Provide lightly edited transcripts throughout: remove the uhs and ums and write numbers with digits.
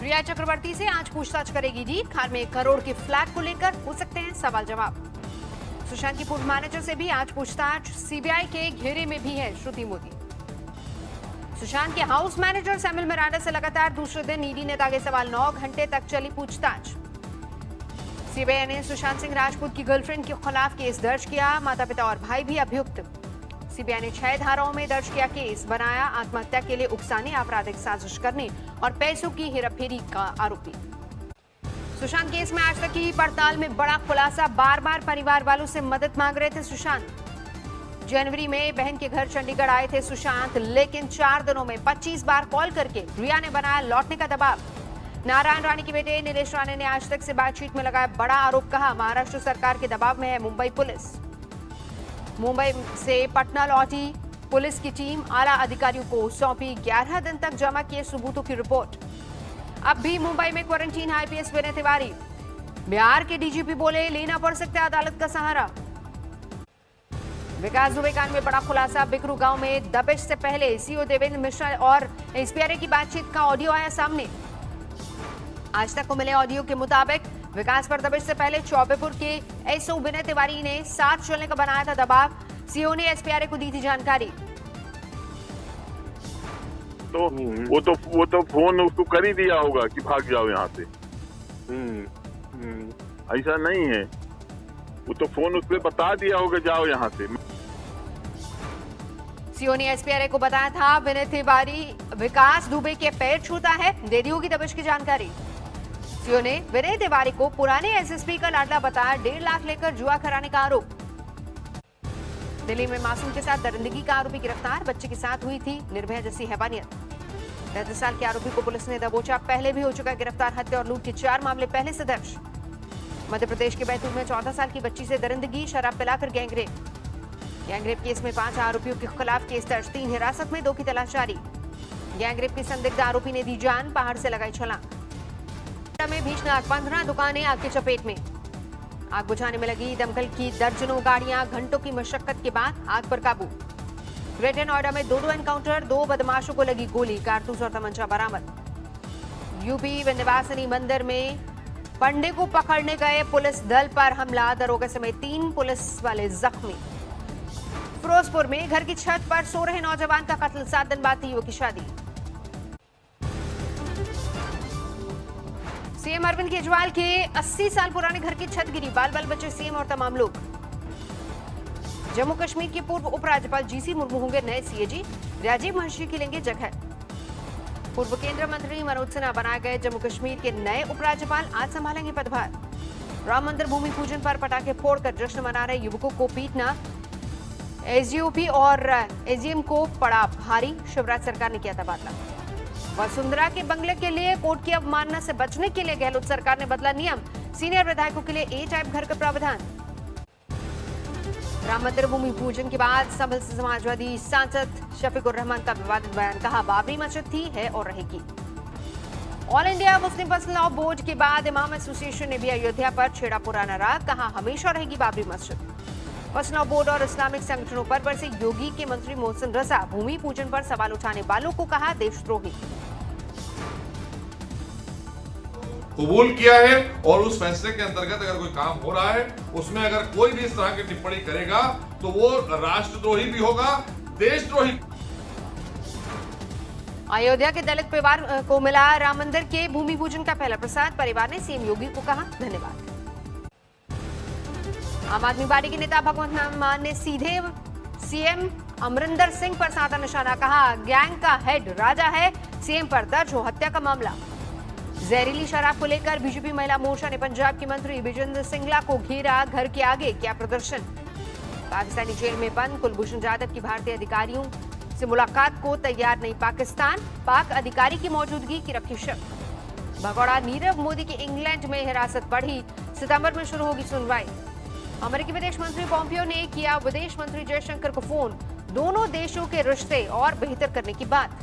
रिया चक्रवर्ती से आज पूछताछ करेगी ईडी। खान में 1 करोड़ के फ्लैट को लेकर हो सकते हैं सवाल जवाब। सुशांत की पूर्व मैनेजर से भी आज पूछताछ। सीबीआई के घेरे में भी है श्रुति मोदी। सुशांत के हाउस मैनेजर सैमुअल मिरांडा से लगातार दूसरे दिन ईडी ने दागे सवाल। 9 घंटे तक चली पूछताछ। सीबीआई ने सुशांत सिंह राजपूत की गर्लफ्रेंड के खिलाफ केस दर्ज किया। माता पिता और भाई भी अभियुक्त। सीबीआई ने 6 धाराओं में दर्ज किया केस। बनाया आत्महत्या के लिए उकसाने, आपराधिक साजिश करने और पैसों की हेराफेरी का आरोपी। सुशांत केस में आज तक की पड़ताल में बड़ा खुलासा। बार बार परिवार वालों से मदद मांग रहे थे सुशांत। जनवरी में बहन के घर चंडीगढ़ आए थे सुशांत, लेकिन 4 दिनों में 25 बार कॉल करके रिया ने बनाया लौटने का दबाव। नारायण राणे के बेटे नीलेश राणे ने आज तक से बातचीत में लगाया बड़ा आरोप। कहा महाराष्ट्र सरकार के दबाव में है मुंबई पुलिस। मुंबई से पटना लौटी पुलिस की टीम आला अधिकारियों को सौंपी। 11 दिन तक जमा किए सबूतों की रिपोर्ट। अब भी मुंबई में क्वारंटीन आईपीएस विनय तिवारी। बिहार के डीजीपी बोले लेना पड़ सकता है अदालत का सहारा। विकास दुबे कांड में बड़ा खुलासा। बिकरू गांव में दबिश से पहले सीओ देवेंद्र मिश्रा और एसपीआरए की बातचीत का ऑडियो आया सामने। आज तक को मिले ऑडियो के मुताबिक विकास पर दबिश से पहले चौबेपुर के एसओ विनय तिवारी ने साथ चलने का बनाया था दबाव। सीओ ने एसपीआरए को दी थी जानकारी। तो वो तो फोन उसको कर ही दिया होगा कि भाग जाओ यहाँ से। ऐसा नहीं है, वो तो फोन उसको बता दिया होगा जाओ यहाँ से। सीओ ने एसपीआरए को बताया था विनय तिवारी विकास दुबे के पैर छूता है, दे दी होगी दबिश की जानकारी। सीओ ने विनय तिवारी को पुराने एसएसपी का लाडला बताया। 1.5 लाख लेकर जुआ कराने का आरोप। दिल्ली में मासूम के साथ दरिंदगी का आरोपी गिरफ्तार। बच्चे के साथ हुई थी निर्भया जैसी हैवानियत। 35 साल के आरोपी को पुलिस ने दबोचा। पहले भी हो चुका गिरफ्तार। हत्या और लूट के 4 मामले पहले से दर्ज। मध्य प्रदेश के बैतूल में 14 साल की बच्ची से दरिंदगी, शराब पिलाकर गैंगरेप। गैंगरेप केस में 5 आरोपियों के खिलाफ केस दर्ज। 3 हिरासत में, 2 की तलाश जारी। गैंगरेप के संदिग्ध आरोपी ने दी जान, पहाड़ से लगाई छलांग। में भीषण आग, 15 दुकानें आग की चपेट में। आग बुझाने में लगी दमकल की दर्जनों गाड़ियां। घंटों की मशक्कत के बाद आग पर काबू। ग्रेटर नोएडा में 2 एनकाउंटर, 2 बदमाशों को लगी गोली। कारतूस और तमंचा बरामद। यूपी विंध्यवासिनी मंदिर में पंडे को पकड़ने गए पुलिस दल पर हमला। दरोगा समेत 3 पुलिस वाले जख्मी। फिरोजपुर में घर की छत पर सो रहे नौजवान का कत्ल। 7 दिन बाद थी युवक की शादी। सीएम अरविंद केजरीवाल के 80 साल पुराने घर की छत गिरी। बाल बाल बच्चे, सीएम और तमाम लोग। जम्मू कश्मीर के पूर्व उपराज्यपाल जीसी मुर्मू होंगे नए सीएजी। राजीव महर्षि की लेंगे जगह। पूर्व केंद्रीय मंत्री मनोज सिन्हा बनाए गए जम्मू कश्मीर के नए उपराज्यपाल। आज संभालेंगे पदभार। राम मंदिर भूमि पूजन पर पटाखे फोड़कर जश्न मना रहे युवकों को पीटना एसडीओपी और एजीएम को पड़ा भारी। शिवराज सरकार ने किया तबादला। वसुंधरा के बंगले के लिए कोर्ट की अवमानना से बचने के लिए गहलोत सरकार ने बदला नियम। सीनियर विधायकों के लिए ए टाइप घर का प्रावधान। राम मंदिर भूमि पूजन के बाद संभल से समाजवादी सांसद शफीकुर रहमान का विवादित बयान। कहा बाबरी मस्जिद थी, है और रहेगी। All India Muslim personal law board के बाद इमाम एसोसिएशन ने भी अयोध्या पर छेड़ा पुराना राग। कहा हमेशा रहेगी बाबरी मस्जिद। पर्सनल लॉ बोर्ड और इस्लामिक संगठनों पर बरसे योगी के मंत्री मोहसिन रजा। भूमि पूजन पर सवाल उठाने वालों को कहा देशद्रोही। कबूल किया है और उस फैसले के अंतर्गत अगर कोई काम हो रहा है उसमें अगर कोई भी इस तरह की टिप्पणी करेगा तो वो राष्ट्रद्रोही भी होगा, देशद्रोही। अयोध्या के दलित परिवार को मिला राम मंदिर के भूमि पूजन का पहला प्रसाद। परिवार ने सीएम योगी को कहा धन्यवाद। आम आदमी पार्टी के नेता भगवंत मान ने सीधे सीएम अमरिंदर सिंह पर साधा निशाना। कहा गैंग का हेड राजा है, सीएम पर दर्ज हो हत्या का मामला। जहरीली शराब को लेकर बीजेपी महिला मोर्चा ने पंजाब के मंत्री विजेंद्र सिंगला को घेरा। घर के आगे किया प्रदर्शन। पाकिस्तानी जेल में बंद कुलभूषण जाधव की भारतीय अधिकारियों से मुलाकात को तैयार नहीं पाकिस्तान। पाक अधिकारी की मौजूदगी की रखी शक। भगोड़ा नीरव मोदी की इंग्लैंड में हिरासत बढ़ी। सितंबर में शुरू होगी सुनवाई। अमेरिकी विदेश मंत्री पोम्पियो ने किया विदेश मंत्री जयशंकर को फोन। दोनों देशों के रिश्ते और बेहतर करने की बात।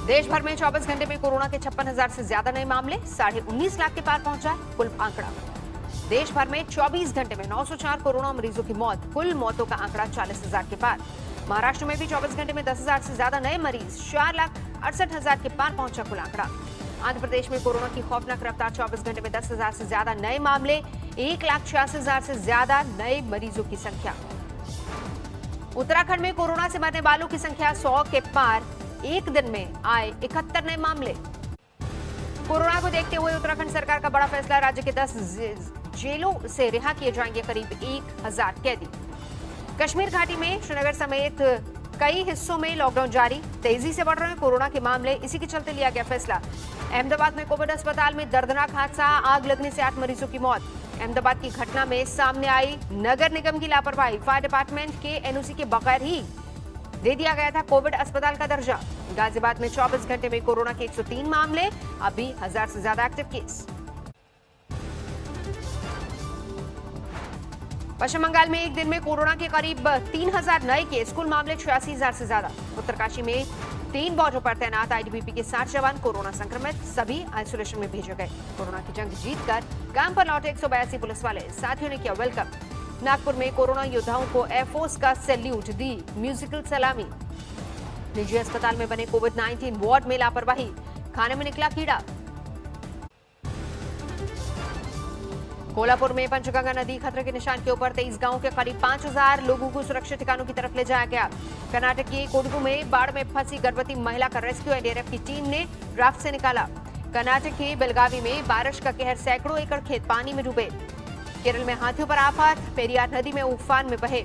देश भर में 24 घंटे में कोरोना के 56,000 से ज्यादा नए मामले। 19.5 लाख के पार पहुंचा कुल आंकड़ा। देश भर में 24 घंटे में 904 कोरोना मरीजों की मौत। कुल मौतों का आंकड़ा 40,000 के पार। महाराष्ट्र में भी 24 घंटे में 10,000 से ज्यादा नए मरीज, 4,68,000 के पार पहुंचा कुल आंकड़ा। आंध्र प्रदेश में कोरोना की खौफनाक रफ्तार, 24 घंटे में 10,000 से ज्यादा नए मामले, 1,86,000 से ज्यादा नए मरीजों की संख्या। उत्तराखंड में कोरोना से मरने वालों की संख्या 100 के पार, एक दिन में आए 71 नए मामले। कोरोना को देखते हुए उत्तराखंड सरकार का बड़ा फैसला, राज्य के 10 जेलों से रिहा किए जाएंगे करीब 1,000 कैदी। कश्मीर घाटी में श्रीनगर समेत कई हिस्सों में लॉकडाउन जारी, तेजी से बढ़ रहे हैं कोरोना के मामले, इसी के चलते लिया गया फैसला। अहमदाबाद में कोविड अस्पताल में दर्दनाक हादसा, आग लगने से 8 मरीजों की मौत। अहमदाबाद की घटना में सामने आई नगर निगम की लापरवाही, फायर डिपार्टमेंट के एनओसी के बगैर ही दे दिया गया था कोविड अस्पताल का दर्जा। गाजियाबाद में 24 घंटे में कोरोना के 103 मामले, अभी 1000 से ज्यादा एक्टिव केस। पश्चिम बंगाल में एक दिन में कोरोना के करीब 3,000 नए केस, कुल मामले 86,000 से ज्यादा। उत्तरकाशी में 3 बॉर्डर पर तैनात आईटीबीपी के 60 जवान कोरोना संक्रमित, सभी आइसोलेशन में भेजे गए। कोरोना की जंग जीतकर काम पर लौटे 182 पुलिस वाले, साथियों ने किया वेलकम। नागपुर में कोरोना योद्धाओं को एयरफोर्स का सैल्यूट, दी म्यूजिकल सलामी। निजी अस्पताल में बने कोविड-19 वार्ड में लापरवाही, खाने में निकला कीड़ा। कोल्हापुर में पंचगंगा नदी खतरे के निशान के ऊपर, 23 गांवों के करीब 5,000 लोगों को सुरक्षित ठिकानों की तरफ ले जाया गया। कर्नाटक के कोडगु में बाढ़ में फंसी गर्भवती महिला का रेस्क्यू एनडीआरएफ की टीम ने राफ्ट से निकाला। कर्नाटक के बेलगावी में बारिश का कहर, सैकड़ों एकड़ खेत पानी में डूबे। केरल में हाथियों पर आफत, पेरियार नदी में उफान में बहे।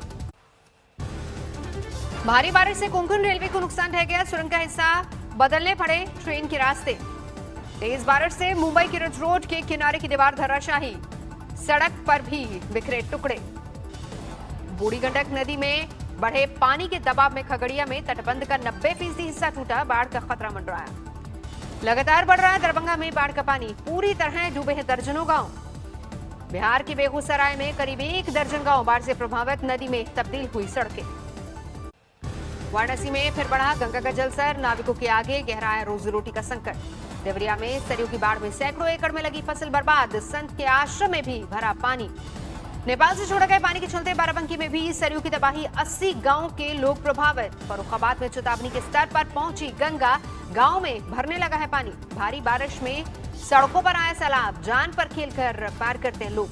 भारी बारिश से कोंकण रेलवे को नुकसान रह गया, सुरंग का हिस्सा बदलने पड़े ट्रेन के रास्ते। तेज बारिश से मुंबई की रिज रोड के किनारे की दीवार धराशायी, सड़क पर भी बिखरे टुकड़े। बूढ़ी गंडक नदी में बढ़े पानी के दबाव में खगड़िया में तटबंध का 90% हिस्सा टूटा, बाढ़ का खतरा मंडराया। लगातार बढ़ रहा है दरभंगा में बाढ़ का पानी, पूरी तरह डूबे हैं दर्जनों गांव। बिहार के बेगूसराय में करीब 1 दर्जन गांव बाढ़ से प्रभावित, नदी में तब्दील हुई सड़कें। वाराणसी में फिर बढ़ा गंगा का जलस्तर, नाविकों के आगे गहराया रोजी रोटी का संकट। देवरिया में सरयू की बाढ़ में सैकड़ों एकड़ में लगी फसल बर्बाद, संत के आश्रम में भी भरा पानी। नेपाल से छोड़े गए पानी के चलते बाराबंकी में भी सरयू की तबाही, 80 गांव के लोग प्रभावित। फर्रुखाबाद में चेतावनी के स्तर पर पहुंची गंगा, गांव में भरने लगा है पानी। भारी बारिश में सड़कों पर आया सैलाब, जान पर खेलकर पार करते हैं लोग।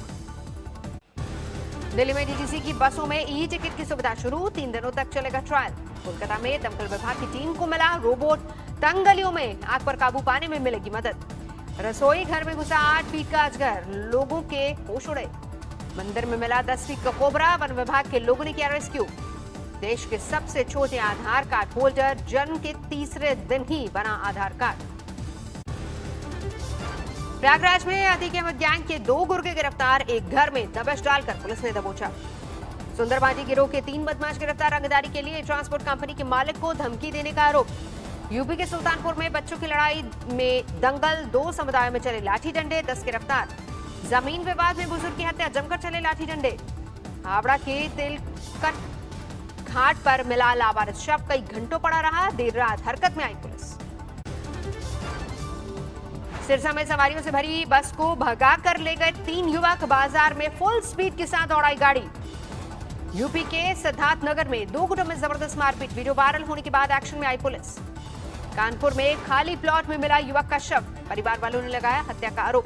दिल्ली में डीटीसी की बसों में ई टिकट की सुविधा शुरू, 3 दिनों तक चलेगा ट्रायल। कोलकाता में दमकल विभाग की टीम को मिला रोबोट, तंग गलियों में आग पर काबू पाने में मिलेगी मदद। रसोई घर में घुसा 8 फीट का अजगर, लोगों के होश उड़े। मंदिर में मिला 10 फीट का कोबरा, वन विभाग के लोगों ने किया रेस्क्यू। देश के सबसे छोटे आधार कार्ड होल्डर, जन्म के तीसरे दिन ही बना आधार कार्ड। प्रयागराज में अतीक अहमद गैंग के 2 गुर्गे गिरफ्तार, एक घर में दबिश डालकर पुलिस ने दबोचा। सुंदरबाजी गिरोह के 3 बदमाश गिरफ्तार, रंगदारी के लिए ट्रांसपोर्ट कंपनी के मालिक को धमकी देने का आरोप। यूपी के सुल्तानपुर में बच्चों की लड़ाई में दंगल, 2 समुदायों में चले लाठी डंडे, 10 गिरफ्तार। जमीन विवाद में बुजुर्ग की हत्या, जमकर चले लाठी डंडे। हावड़ा के तिलकट घाट पर मिला लावारिस शव, कई घंटों पड़ा रहा, देर रात हरकत में आई पुलिस। सिरसा में सवारियों से भरी बस को भगा कर ले गए 3 युवक, बाजार में फुल स्पीड के साथ दौड़ाई गाड़ी। यूपी के सिद्धार्थ नगर में 2 गुटों में जबरदस्त मारपीट, वीडियो वायरल होने के बाद एक्शन में आई पुलिस। कानपुर में खाली प्लॉट में मिला युवक का शव, परिवार वालों ने लगाया हत्या का आरोप।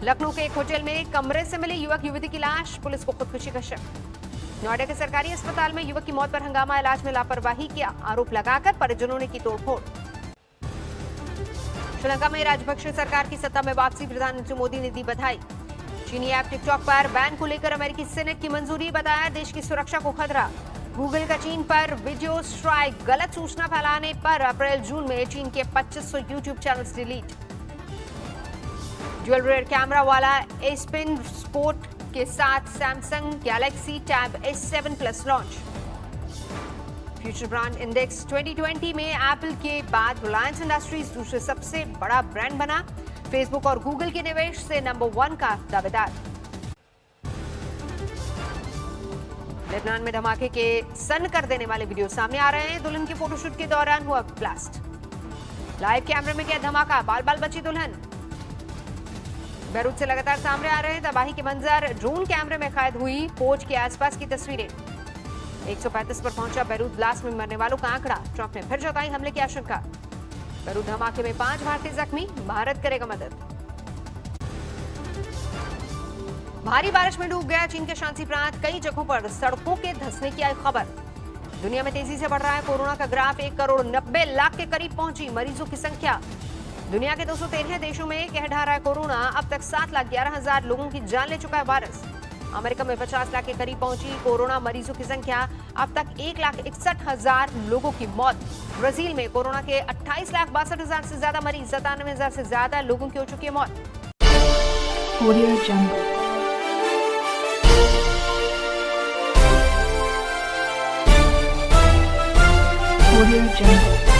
लखनऊ के एक होटल में कमरे से मिली युवक युवती की लाश, पुलिस को खुदकुशी का शक। नोएडा के सरकारी अस्पताल में युवक की मौत पर हंगामा, इलाज में लापरवाही का आरोप लगाकर परिजनों ने की तोड़फोड़। श्रीलंका में राजपक्षे सरकार की सत्ता में वापसी, प्रधानमंत्री मोदी ने दी बधाई। चीनी ऐप टिकटॉक पर बैन को लेकर अमेरिकी सीनेट की मंजूरी, बताया देश की सुरक्षा को खतरा। गूगल का चीन पर वीडियो स्ट्राइक, गलत सूचना फैलाने पर अप्रैल-जून में चीन के 2500 YouTube channels delete. Dual rear camera वाला एस पेन स्पोर्ट के साथ Samsung Galaxy tab S7 plus launch. Future brand index 2020 में एप्पल के बाद रिलायंस इंडस्ट्रीज दूसरे सबसे बड़ा ब्रांड बना, फेसबुक और गूगल के निवेश से नंबर 1 का दावेदार। लेबनान में धमाके के सन कर देने वाले वीडियो सामने आ रहे हैं, दुल्हन के फोटोशूट के दौरान हुआ ब्लास्ट। लाइव कैमरे में क्या धमाका, बाल बाल बची दुल्हन। बैरूत से लगातार सामने आ रहे हैं तबाही के मंजर, ड्रोन कैमरे में कैद हुई फौज के आसपास की तस्वीरें। 135 पर पहुंचा बेरूत ब्लास्ट में मरने वालों का आंकड़ा। ट्रंप ने फिर जताई हमले की आशंका। बेरूत धमाके में 5 भारतीय जख्मी, भारत करेगा मदद। भारी बारिश में डूब गया चीन के शांसी प्रांत, कई जगहों पर सड़कों के धंसने की आई खबर। दुनिया में तेजी से बढ़ रहा है कोरोना का ग्राफ, 1 करोड़ 90 लाख के करीब पहुंची मरीजों की संख्या। दुनिया के 213 देशों में कह ढा रहा है कोरोना। अब तक 7,11,000 लोगों की जान ले चुका है वायरस। अमेरिका में 50 लाख के करीब पहुंची कोरोना मरीजों की संख्या। अब तक 1,61,000 लोगों की मौत। ब्राजील में कोरोना के 28,62,000 से ज्यादा मरीज, 97,000 से ज्यादा लोगों की हो चुकी है मौत। Audio Jungle. Audio Jungle.